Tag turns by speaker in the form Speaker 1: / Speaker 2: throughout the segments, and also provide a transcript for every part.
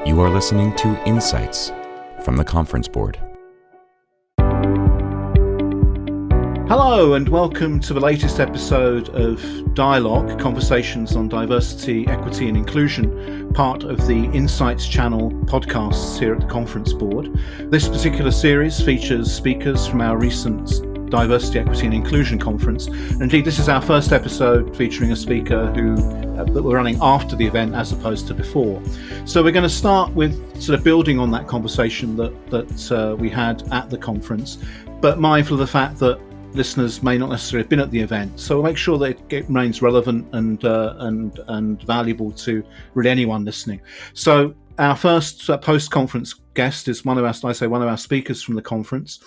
Speaker 1: You are listening to Insights from the Conference Board.
Speaker 2: Hello and welcome to the latest episode of DEI-Logue, Conversations on Diversity, Equity and Inclusion, part of the Insights channel podcasts here at the Conference Board. This particular series features speakers from our recent Diversity, Equity and Inclusion Conference. And indeed, this is our first episode featuring a speaker that we're running after the event as opposed to before. So we're going to start with sort of building on that conversation that we had at the conference, but mindful of the fact that listeners may not necessarily have been at the event. So we'll make sure that it remains relevant and valuable to really anyone listening. So our first post-conference guest is one of our speakers from the conference.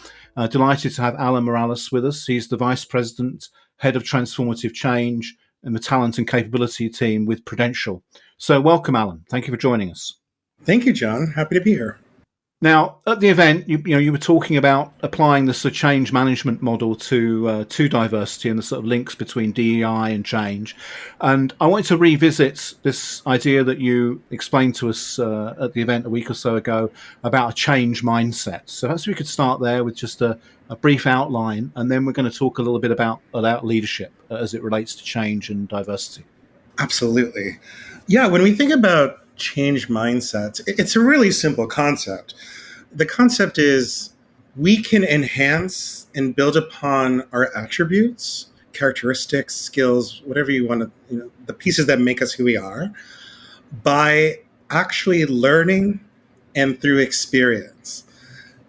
Speaker 2: Delighted to have Alan Morales with us. He's the Vice President, Head of Transformative Change in the Talent and Capability team with Prudential. So welcome, Alan. Thank you for joining us.
Speaker 3: Thank you, John. Happy to be here.
Speaker 2: Now, at the event, you were talking about applying the sort of change management model to diversity and the sort of links between DEI and change. And I wanted to revisit this idea that you explained to us at the event a week or so ago about a change mindset. So perhaps we could start there with just a brief outline, and then we're going to talk a little bit about leadership as it relates to change and diversity.
Speaker 3: Absolutely. Yeah, when we think about change mindsets, it's a really simple concept. The concept is we can enhance and build upon our attributes, characteristics, skills, whatever you want to, the pieces that make us who we are, by actually learning and through experience.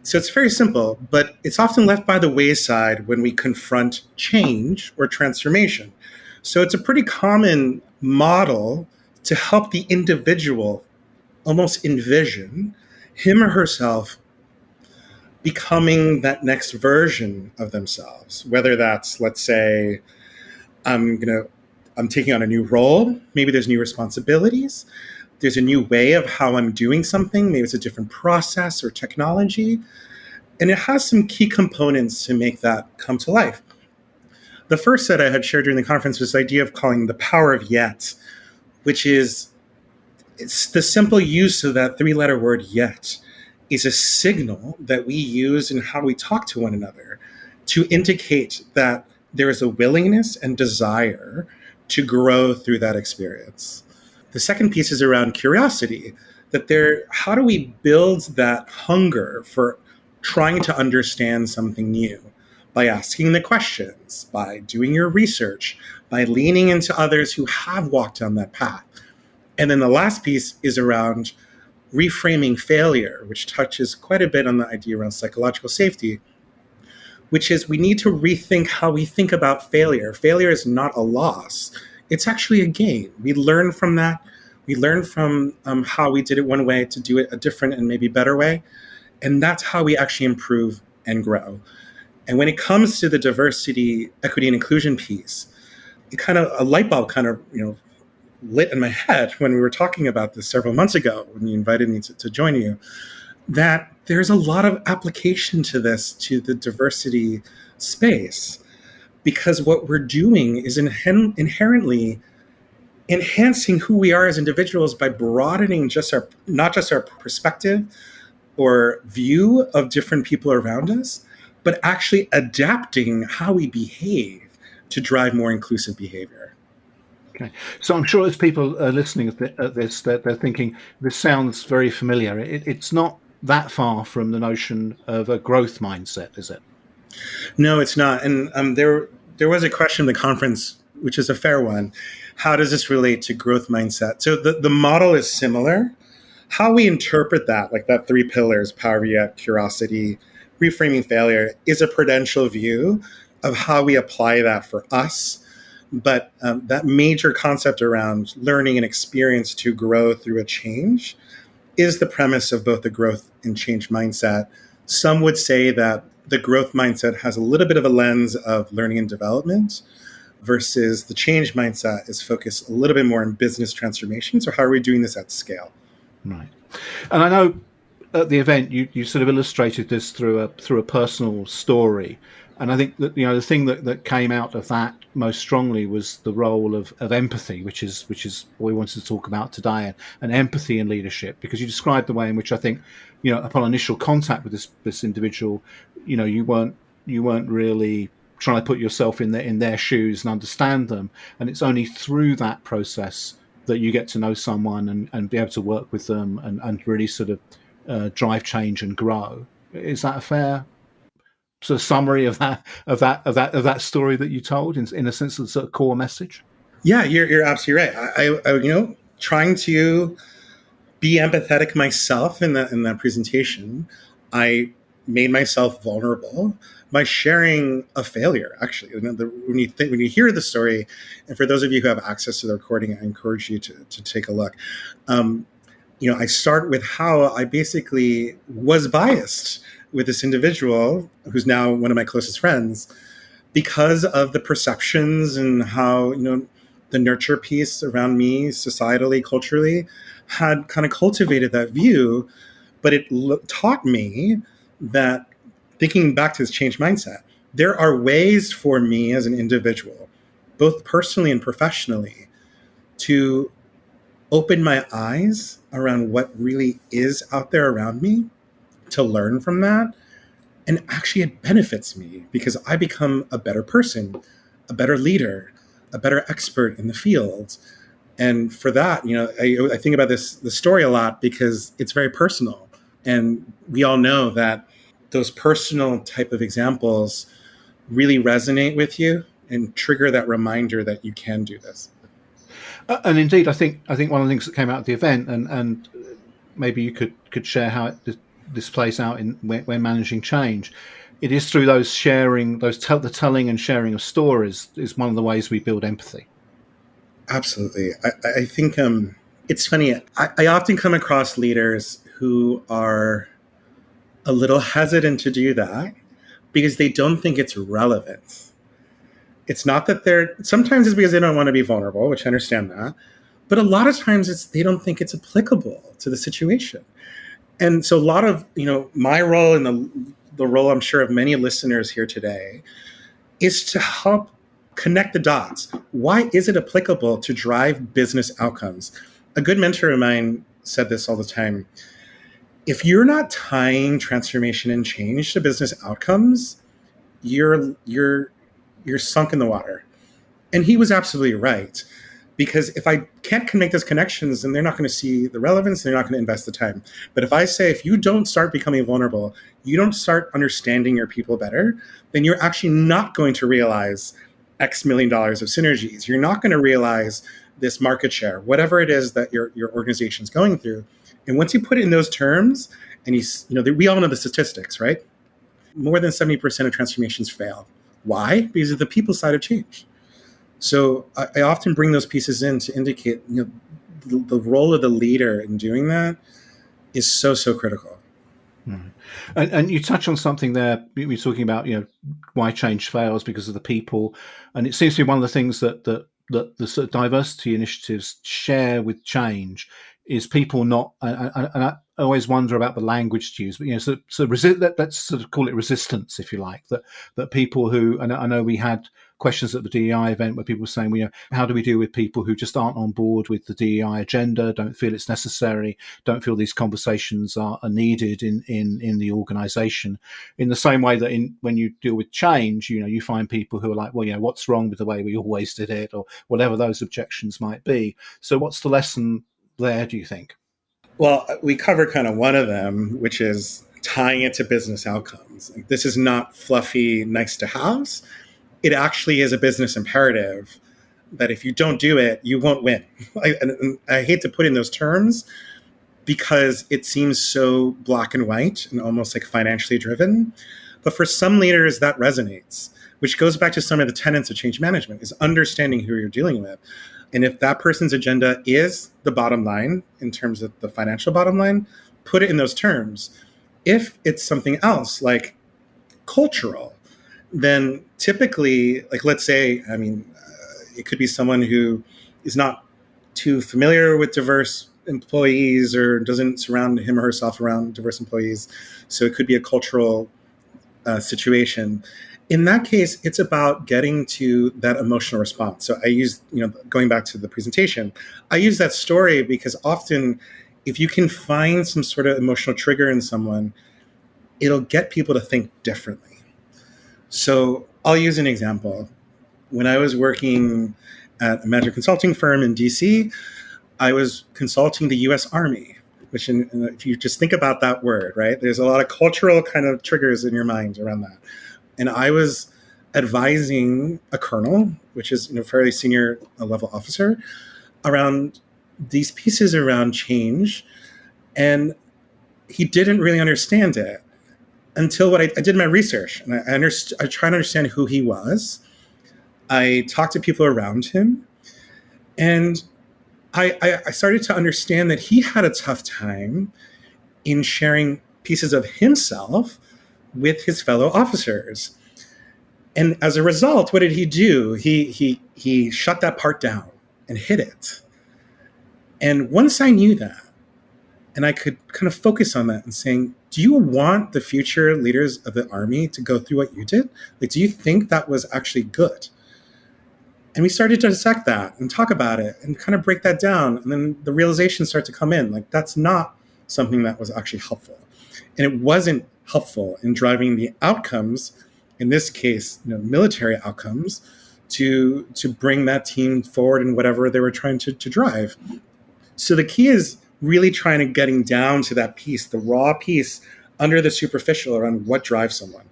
Speaker 3: So it's very simple, but it's often left by the wayside when we confront change or transformation. So it's a pretty common model to help the individual almost envision him or herself becoming that next version of themselves, whether that's, let's say, I'm taking on a new role, maybe there's new responsibilities, there's a new way of how I'm doing something, maybe it's a different process or technology, and it has some key components to make that come to life. The first that I had shared during the conference was the idea of calling the power of yet, which is, it's the simple use of that three-letter word yet is a signal that we use in how we talk to one another to indicate that there is a willingness and desire to grow through that experience. The second piece is around curiosity, how do we build that hunger for trying to understand something new? By asking the questions, by doing your research, by leaning into others who have walked down that path. And then the last piece is around reframing failure, which touches quite a bit on the idea around psychological safety, which is we need to rethink how we think about failure. Failure is not a loss. It's actually a gain. We learn from that. We learn from how we did it one way to do it a different and maybe better way. And that's how we actually improve and grow. And when it comes to the diversity, equity, and inclusion piece, a light bulb lit in my head when we were talking about this several months ago when you invited me to join you, that there's a lot of application to this, to the diversity space, because what we're doing is inherently enhancing who we are as individuals by broadening not just our perspective or view of different people around us, but actually adapting how we behave to drive more inclusive behavior.
Speaker 2: Okay, so I'm sure as people are listening at this, they're thinking, this sounds very familiar. It's not that far from the notion of a growth mindset, is it?
Speaker 3: No, it's not. And there was a question in the conference, which is a fair one. How does this relate to growth mindset? So the model is similar. How we interpret that, like that three pillars, power, yet, curiosity, reframing failure, is a Prudential view of how we apply that for us. But that major concept around learning and experience to grow through a change is the premise of both the growth and change mindset. Some would say that the growth mindset has a little bit of a lens of learning and development versus the change mindset is focused a little bit more on business transformation. So how are we doing this at scale?
Speaker 2: Right. And I know at the event you sort of illustrated this through a personal story And I think that the thing that came out of that most strongly was the role of empathy, which is what we wanted to talk about today, and empathy in leadership. Because you described the way in which I think, upon initial contact with this individual, you weren't really trying to put yourself in their shoes and understand them, and it's only through that process that you get to know someone and be able to work with them and really sort of drive change and grow. Is that a fair sort of summary of that story that you told, in a sense of the sort of core message?
Speaker 3: Yeah, you're absolutely right. Trying to be empathetic myself in that presentation, I made myself vulnerable by sharing a failure. Actually, when you hear the story, and for those of you who have access to the recording, I encourage you to take a look. I start with how I basically was biased with this individual who's now one of my closest friends because of the perceptions and how, the nurture piece around me societally, culturally, had kind of cultivated that view. But it taught me that, thinking back to this change mindset, there are ways for me as an individual, both personally and professionally, to open my eyes around what really is out there around me, to learn from that. And actually, it benefits me because I become a better person, a better leader, a better expert in the field. And for that, I think about the story a lot because it's very personal. And we all know that those personal type of examples really resonate with you and trigger that reminder that you can do this.
Speaker 2: And indeed, I think one of the things that came out of the event, and maybe you could share how this plays out when managing change. It is through those sharing, the telling and sharing of stories is one of the ways we build empathy.
Speaker 3: Absolutely. I think it's funny. I often come across leaders who are a little hesitant to do that because they don't think it's relevant. It's not that sometimes it's because they don't want to be vulnerable, which I understand that. But a lot of times they don't think it's applicable to the situation. And so a lot of, my role and the role I'm sure of many listeners here today is to help connect the dots. Why is it applicable to drive business outcomes? A good mentor of mine said this all the time. If you're not tying transformation and change to business outcomes, you're sunk in the water. And he was absolutely right. Because if I can't make those connections, then they're not going to see the relevance, and they're not going to invest the time. But if I say, if you don't start becoming vulnerable, you don't start understanding your people better, then you're actually not going to realize X million dollars of synergies. You're not going to realize this market share, whatever it is that your organization is going through. And once you put it in those terms, and we all know the statistics, right? More than 70% of transformations fail. Why? Because of the people side of change. So I often bring those pieces in to indicate, the role of the leader in doing that is so, so critical.
Speaker 2: Mm. And you touch on something there. We're talking about, why change fails because of the people, and it seems to be one of the things that the sort of diversity initiatives share with change is people not. And I always wonder about the language to use, but let's sort of call it resistance, if you like. That people who, and I know we had questions at the DEI event where people were saying, well, how do we deal with people who just aren't on board with the DEI agenda, don't feel it's necessary, don't feel these conversations are needed in the organization? In the same way that when you deal with change, you find people who are like, well, what's wrong with the way we always did it, or whatever those objections might be. So what's the lesson there, do you think?
Speaker 3: Well, we covered kind of one of them, which is tying it to business outcomes. This is not fluffy, nice to haves. It actually is a business imperative that if you don't do it, you won't win. And I hate to put in those terms because it seems so black and white and almost like financially driven. But for some leaders, that resonates, which goes back to some of the tenets of change management, is understanding who you're dealing with. And if that person's agenda is the bottom line, in terms of the financial bottom line, put it in those terms. If it's something else, like cultural, then typically, like, let's say, it could be someone who is not too familiar with diverse employees or doesn't surround him or herself around diverse employees. So it could be a cultural situation. In that case, it's about getting to that emotional response. So I use, going back to the presentation, I use that story because often if you can find some sort of emotional trigger in someone, it'll get people to think differently. So I'll use an example. When I was working at a management consulting firm in DC, I was consulting the US Army, which if you just think about that word, right, there's a lot of cultural kind of triggers in your mind around that. And I was advising a colonel, which is a fairly senior level officer, around these pieces around change. And he didn't really understand it until what I did my research. And I tried to understand who he was. I talked to people around him. And I started to understand that he had a tough time in sharing pieces of himself with his fellow officers. And as a result, what did he do? He shut that part down and hid it. And once I knew that, and I could kind of focus on that and saying, do you want the future leaders of the Army to go through what you did? Like, do you think that was actually good? And we started to dissect that and talk about it and kind of break that down. And then the realization started to come in, like, that's not something that was actually helpful. And it wasn't helpful in driving the outcomes, in this case, military outcomes, to bring that team forward in whatever they were trying to drive. So the key is really trying to getting down to that piece, the raw piece under the superficial around what drives someone.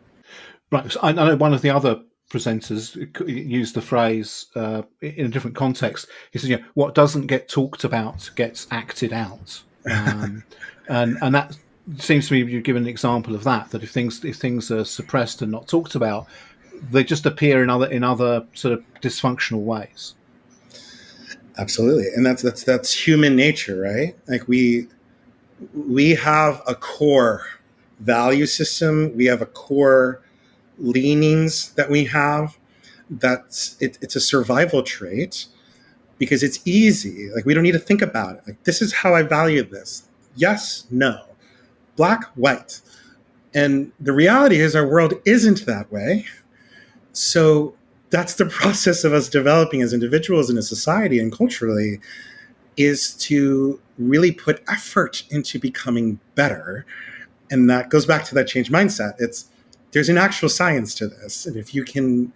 Speaker 2: Right. So I know one of the other presenters used the phrase in a different context. He says, what doesn't get talked about gets acted out. And that seems to me you've given an example of that if things are suppressed and not talked about, they just appear in other sort of dysfunctional ways.
Speaker 3: Absolutely. And that's human nature, right? Like we have a core value system, we have a core leanings that we have. It's a survival trait because it's easy. Like, we don't need to think about it. Like, this is how I value this. Yes, no, black, white. And the reality is our world isn't that way. So that's the process of us developing as individuals in a society and culturally, is to really put effort into becoming better. And that goes back to that change mindset. There's an actual science to this. And if you can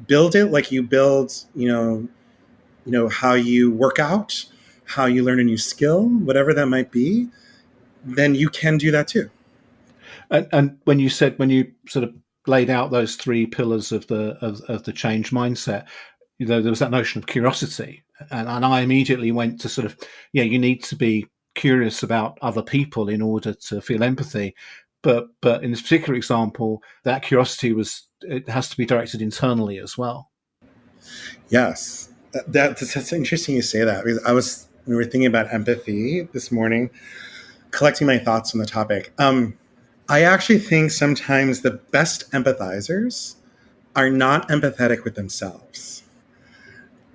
Speaker 3: build it like you build, how you work out, how you learn a new skill, whatever that might be, then you can do that too.
Speaker 2: And when you sort of laid out those three pillars of the change mindset, there was that notion of curiosity, and I immediately went to sort of, you need to be curious about other people in order to feel empathy. But in this particular example, that curiosity it has to be directed internally as well.
Speaker 3: Yes, that's interesting you say that, because when we were thinking about empathy this morning, collecting my thoughts on the topic. I actually think sometimes the best empathizers are not empathetic with themselves.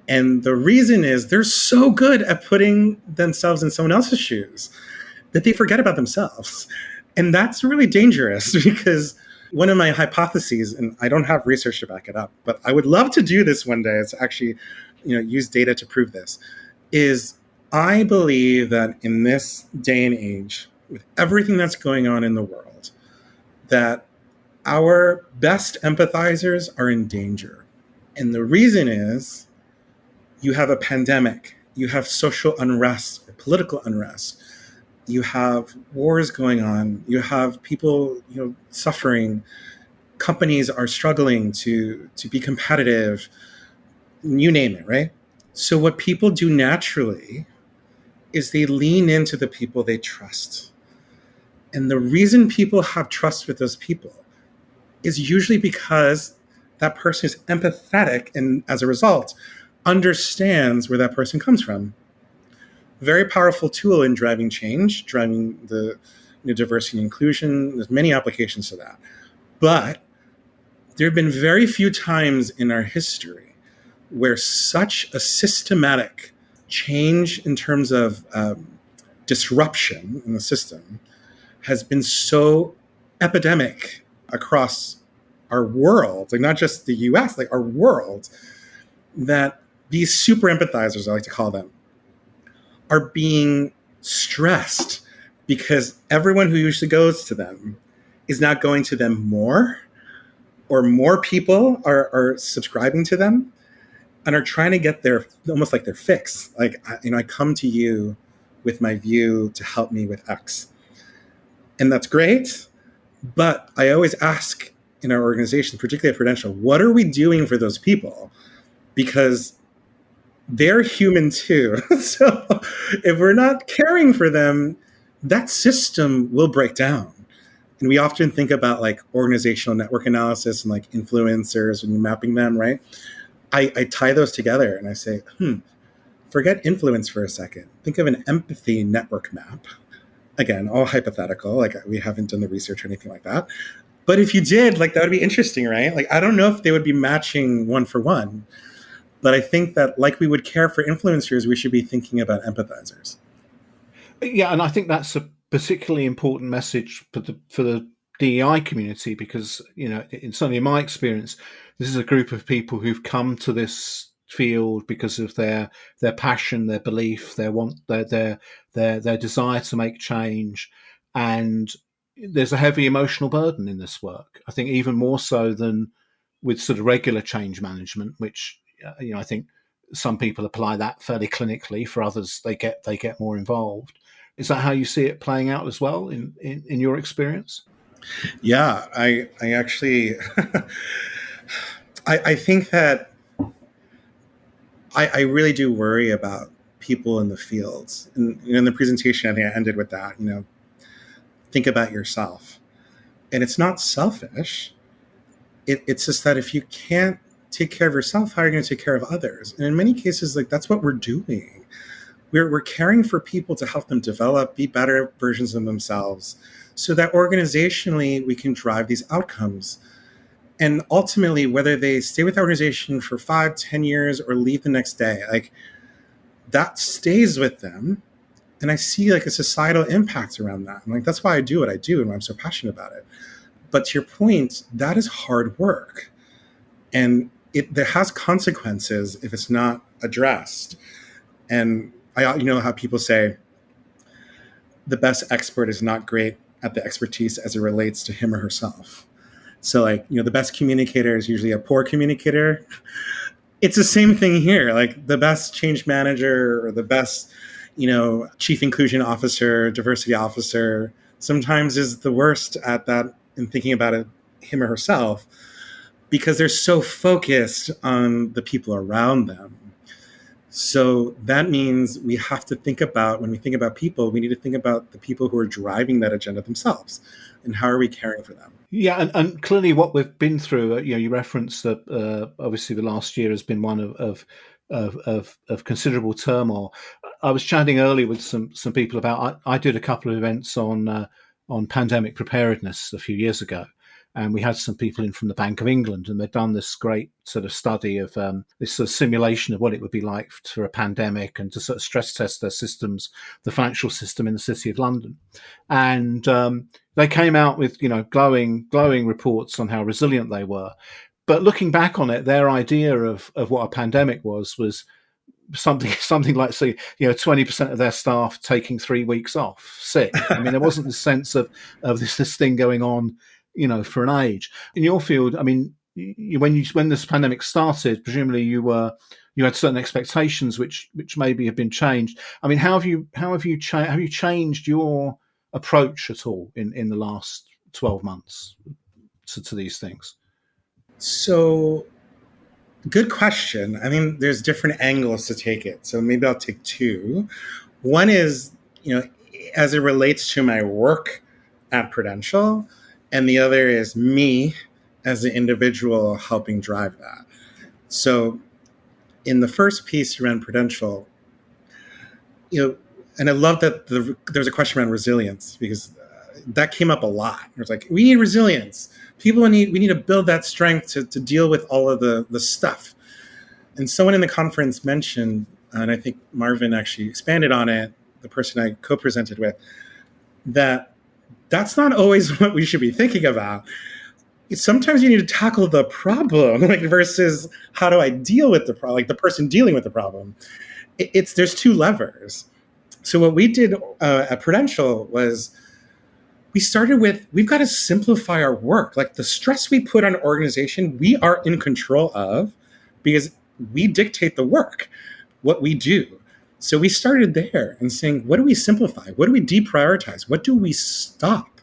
Speaker 3: And the reason is they're so good at putting themselves in someone else's shoes that they forget about themselves. And that's really dangerous, because one of my hypotheses, and I don't have research to back it up, but I would love to do this one day, is actually, use data to prove this, is I believe that in this day and age, with everything that's going on in the world, that our best empathizers are in danger. And the reason is you have a pandemic, you have social unrest, political unrest, you have wars going on, you have people, suffering, companies are struggling to be competitive, you name it, right? So what people do naturally is they lean into the people they trust. And the reason people have trust with those people is usually because that person is empathetic and, as a result, understands where that person comes from. Very powerful tool in driving change, driving the diversity and inclusion. There's many applications to that. But there have been very few times in our history where such a systematic change in terms of disruption in the system has been so epidemic across our world, like not just the US, like our world, that these super empathizers, I like to call them, are being stressed because everyone who usually goes to them is not going to them more, or more people are subscribing to them and are trying to get their, almost like their fix. Like, I come to you with my view to help me with X. And that's great. But I always ask in our organization, particularly at Prudential, what are we doing for those people? Because they're human too. So if we're not caring for them, that system will break down. And we often think about like organizational network analysis and like influencers and mapping them, right? I tie those together and I say, forget influence for a second. Think of an empathy network map. Again, all hypothetical, like we haven't done the research or anything like that. But if you did, like that would be interesting, right? Like, I don't know if they would be matching one for one, but I think that like we would care for influencers, we should be thinking about empathizers.
Speaker 2: Yeah, and I think that's a particularly important message for the DEI community, because, certainly in my experience, this is a group of people who've come to this field because of their passion, their belief, their desire to make change, and there's a heavy emotional burden in this work. I think even more so than with sort of regular change management, which I think some people apply that fairly clinically. For others, they get more involved. Is that how you see it playing out as well in your experience?
Speaker 3: Yeah, I actually, I think that I really do worry about people in the fields. And in the presentation, I think I ended with that, think about yourself. And it's not selfish. It's just that if you can't take care of yourself, how are you going to take care of others? And in many cases, like that's what we're doing. We're caring for people to help them develop, be better versions of themselves, so that organizationally we can drive these outcomes. And ultimately, whether they stay with the organization for 5-10 years or leave the next day, like that stays with them. And I see like a societal impact around that. And like, that's why I do what I do and why I'm so passionate about it. But to your point, that is hard work. And there has consequences if it's not addressed. And how people say the best expert is not great at the expertise as it relates to him or herself. So like, the best communicator is usually a poor communicator. It's the same thing here. Like the best change manager or the best, chief inclusion officer, diversity officer, sometimes is the worst at that and thinking about it, him or herself, because they're so focused on the people around them. So that means we have to think about, when we think about people, we need to think about the people who are driving that agenda themselves and how are we caring for them?
Speaker 2: Yeah, and clearly what we've been through, you referenced that obviously the last year has been one of considerable turmoil. I was chatting earlier with some people about, I did a couple of events on pandemic preparedness a few years ago. And we had some people in from the Bank of England, and they'd done this great sort of study of this sort of simulation of what it would be like for a pandemic, and to sort of stress test their systems, the financial system in the City of London. And they came out with, glowing reports on how resilient they were. But looking back on it, their idea of what a pandemic was something like, say, 20% of their staff taking 3 weeks off sick. I mean, there wasn't the sense of this thing going on, for an age. In your field, I mean, when this pandemic started, presumably you had certain expectations which maybe have been changed. I mean, have you changed your approach at all in the last 12 months to these things?
Speaker 3: So, good question. I mean, there's different angles to take it. So maybe I'll take two. One is, as it relates to my work at Prudential, and the other is me as an individual helping drive that. So in the first piece around Prudential, and I love that there's a question around resilience, because that came up a lot. It's like, we need resilience. We need to build that strength to deal with all of the stuff. And someone in the conference mentioned, and I think Marvin actually expanded on it, the person I co-presented with, that's not always what we should be thinking about. sometimes you need to tackle the problem, like versus how do I deal with the problem, like the person dealing with the problem. There's two levers. So what we did at Prudential was we started with, we've got to simplify our work. Like the stress we put on organization, we are in control of because we dictate the work, what we do. So we started there and saying, what do we simplify? What do we deprioritize? What do we stop?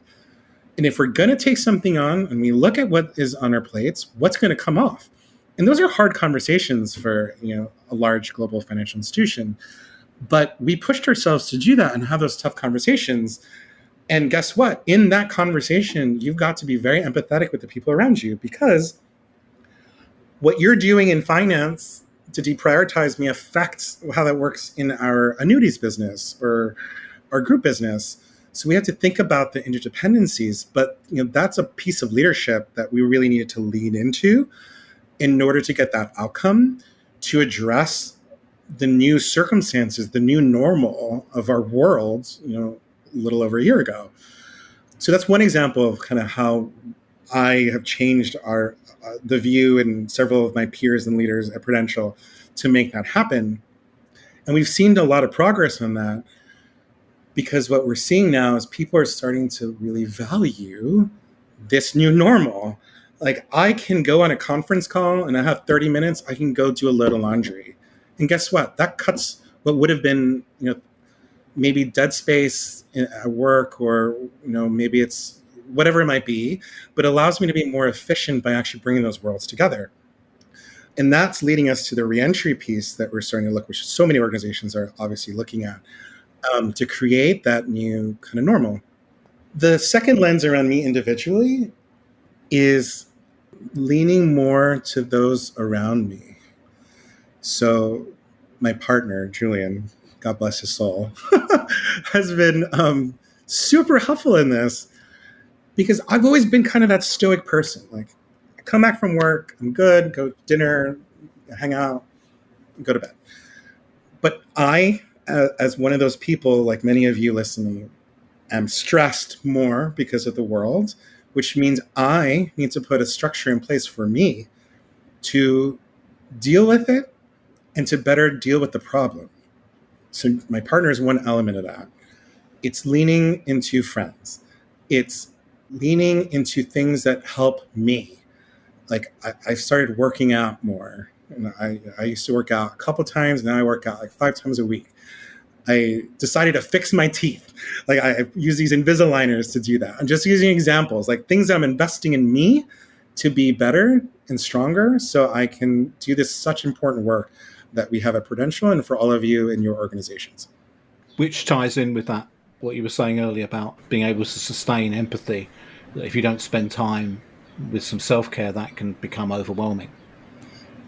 Speaker 3: And if we're going to take something on and we look at what is on our plates, what's going to come off? And those are hard conversations for, a large global financial institution. But we pushed ourselves to do that and have those tough conversations. And guess what? In that conversation, you've got to be very empathetic with the people around you, because what you're doing in finance to deprioritize me affects how that works in our annuities business or our group business. So we have to think about the interdependencies, but that's a piece of leadership that we really needed to lean into in order to get that outcome, to address the new circumstances, the new normal of our world, a little over a year ago. So that's one example of kind of how I have changed the view and several of my peers and leaders at Prudential to make that happen. And we've seen a lot of progress on that, because what we're seeing now is people are starting to really value this new normal. Like, I can go on a conference call and I have 30 minutes, I can go do a load of laundry. And guess what? That cuts what would have been, maybe dead space at work, or, maybe it's whatever it might be, but allows me to be more efficient by actually bringing those worlds together. And that's leading us to the reentry piece that we're starting to look, which so many organizations are obviously looking at, to create that new kind of normal. The second lens around me individually is leaning more to those around me. So my partner, Julian, God bless his soul, has been super helpful in this, because I've always been kind of that stoic person. Like, I come back from work, I'm good, go to dinner, hang out, go to bed. But I, as one of those people, like many of you listening, am stressed more because of the world, which means I need to put a structure in place for me to deal with it and to better deal with the problem. So my partner is one element of that. It's leaning into friends. It's leaning into things that help me. Like, I've started working out more. And I used to work out a couple times. Now I work out like 5 times a week. I decided to fix my teeth. Like, I use these Invisaligners to do that. I'm just using examples, like things that I'm investing in me to be better and stronger, so I can do this such important work that we have at Prudential and for all of you in your organizations.
Speaker 2: Which ties in with that, what you were saying earlier about being able to sustain empathy. That if you don't spend time with some self-care, that can become overwhelming.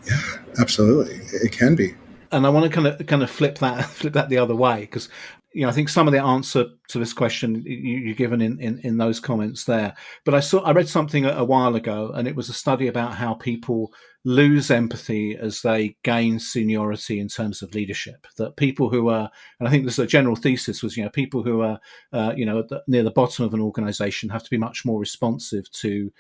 Speaker 3: Yeah, absolutely. It can be.
Speaker 2: And I want to kind of flip that the other way, because I think some of the answer to this question you're given in those comments there. But I read something a while ago, and it was a study about how people lose empathy as they gain seniority in terms of leadership. That people who are, and I think this is a general thesis, was people who are near the bottom of an organization have to be much more responsive to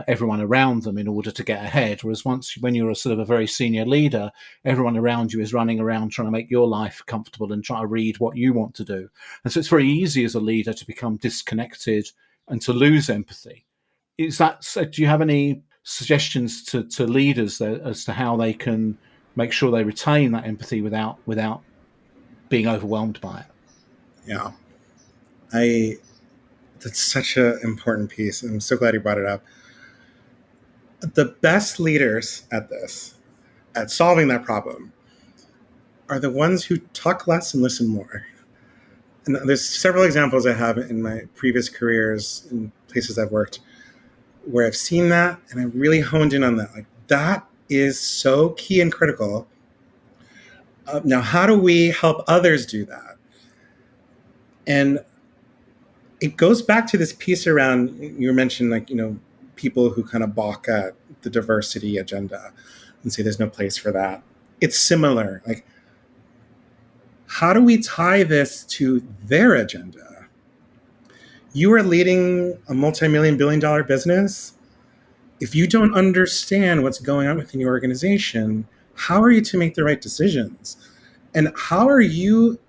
Speaker 2: everyone around them in order to get ahead. Whereas when you're a sort of a very senior leader, everyone around you is running around trying to make your life comfortable and try to read what you want to do. And so it's very easy as a leader to become disconnected and to lose empathy. Do you have any suggestions to leaders there as to how they can make sure they retain that empathy without being overwhelmed by it?
Speaker 3: Yeah. That's such an important piece. I'm so glad you brought it up. The best leaders at this, at solving that problem, are the ones who talk less and listen more. And there's several examples I have in my previous careers in places I've worked where I've seen that, and I really honed in on that. Like, that is so key and critical. Now, how do we help others do that? And it goes back to this piece around, you mentioned, people who kind of balk at the diversity agenda and say there's no place for that. It's similar. Like, how do we tie this to their agenda? You are leading a multi-million billion-dollar business. If you don't understand what's going on within your organization, how are you to make the right decisions? And how are you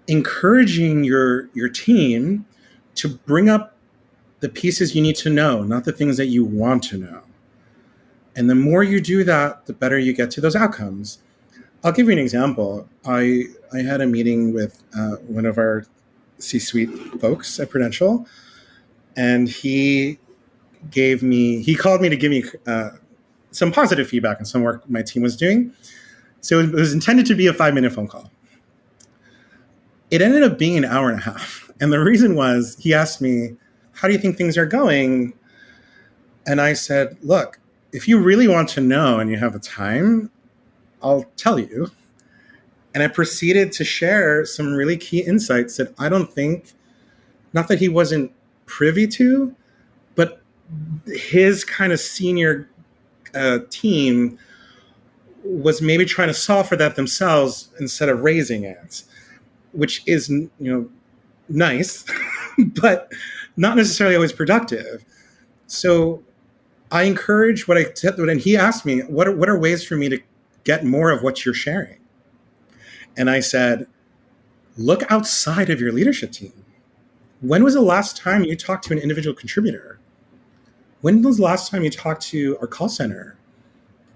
Speaker 3: encouraging your team to bring up the pieces you need to know, not the things that you want to know? And the more you do that, the better you get to those outcomes. I'll give you an example. I had a meeting with one of our C-suite folks at Prudential, and he called me to give me some positive feedback on some work my team was doing. So it was intended to be a 5-minute phone call. It ended up being an hour and a half. And the reason was, he asked me, how do you think things are going? And I said, look, if you really want to know and you have the time, I'll tell you. And I proceeded to share some really key insights that I don't think, not that he wasn't privy to, but his kind of senior team was maybe trying to solve for that themselves instead of raising it, which is, nice, but not necessarily always productive. So I encourage what I said, and he asked me, what are ways for me to get more of what you're sharing? And I said, look outside of your leadership team. When was the last time you talked to an individual contributor? When was the last time you talked to our call center,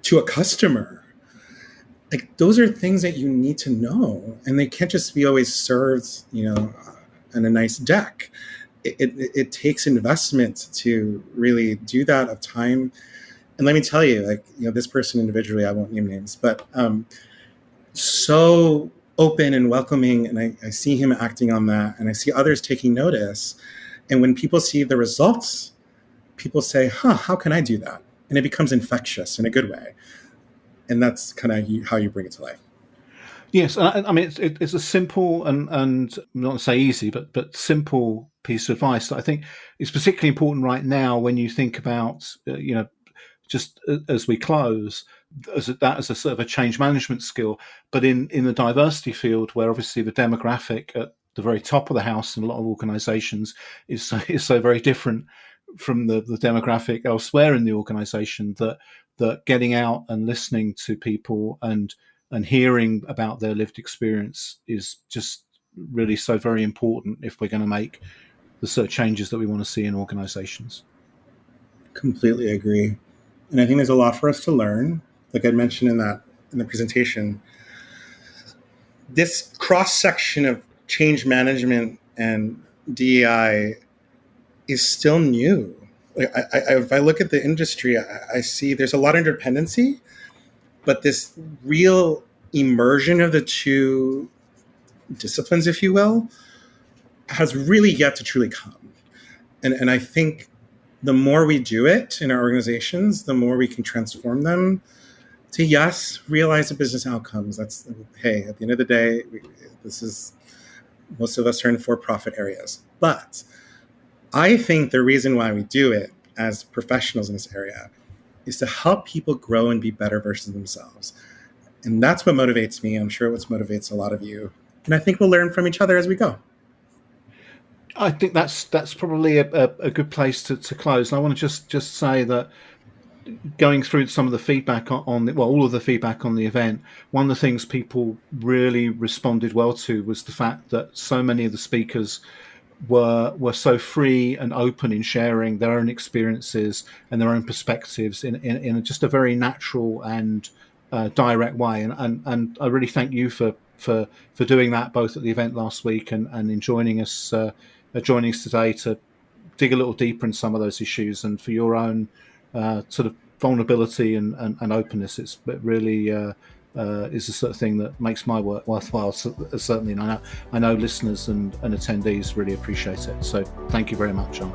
Speaker 3: to a customer? Like, those are things that you need to know, and they can't just be always served, in a nice deck. It takes investment to really do that of time. And let me tell you, this person individually, I won't name names, but so open and welcoming, and I see him acting on that, and I see others taking notice. And when people see the results, people say, how can I do that? And it becomes infectious in a good way. And that's kind of how you bring it to life.
Speaker 2: Yes, I mean, it's a simple and not to say easy, but simple piece of advice that I think is particularly important right now when you think about, just as we close, as a sort of a change management skill, but in the diversity field, where obviously the demographic at the very top of the house in a lot of organizations is so very different from the demographic elsewhere in the organization, that getting out and listening to people and hearing about their lived experience is just really so very important if we're going to make the sort of changes that we want to see in organizations.
Speaker 3: Completely agree. And I think there's a lot for us to learn. Like I mentioned in the presentation, this cross-section of change management and DEI is still new. If I look at the industry, I see there's a lot of interdependency, but this real immersion of the two disciplines, if you will, has really yet to truly come. And I think the more we do it in our organizations, the more we can transform them to, yes, realize the business outcomes. That's, hey, at the end of the day, most of us are in for-profit areas. But I think the reason why we do it as professionals in this area is to help people grow and be better versions of themselves. And that's what motivates me. I'm sure what motivates a lot of you. And I think we'll learn from each other as we go.
Speaker 2: I think that's probably a good place to close. And I want to just say that going through some of the feedback all of the feedback on the event, one of the things people really responded well to was the fact that so many of the speakers were so free and open in sharing their own experiences and their own perspectives in just a very natural and direct way. And I really thank you for doing that, both at the event last week and in joining us today to dig a little deeper in some of those issues, and for your own sort of vulnerability and openness. It really is the sort of thing that makes my work worthwhile, certainly. And I know listeners and attendees really appreciate it. So thank you very much, John.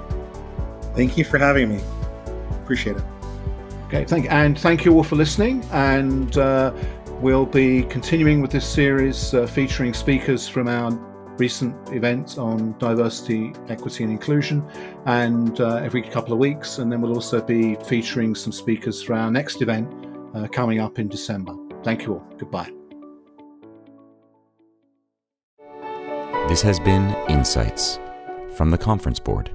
Speaker 3: Thank you for having me. Appreciate it.
Speaker 2: Okay, thank you all for listening. And we'll be continuing with this series featuring speakers from our recent event on diversity, equity and inclusion, and every couple of weeks. And then we'll also be featuring some speakers for our next event coming up in December. Thank you all. Goodbye.
Speaker 1: This has been Insights from the Conference Board.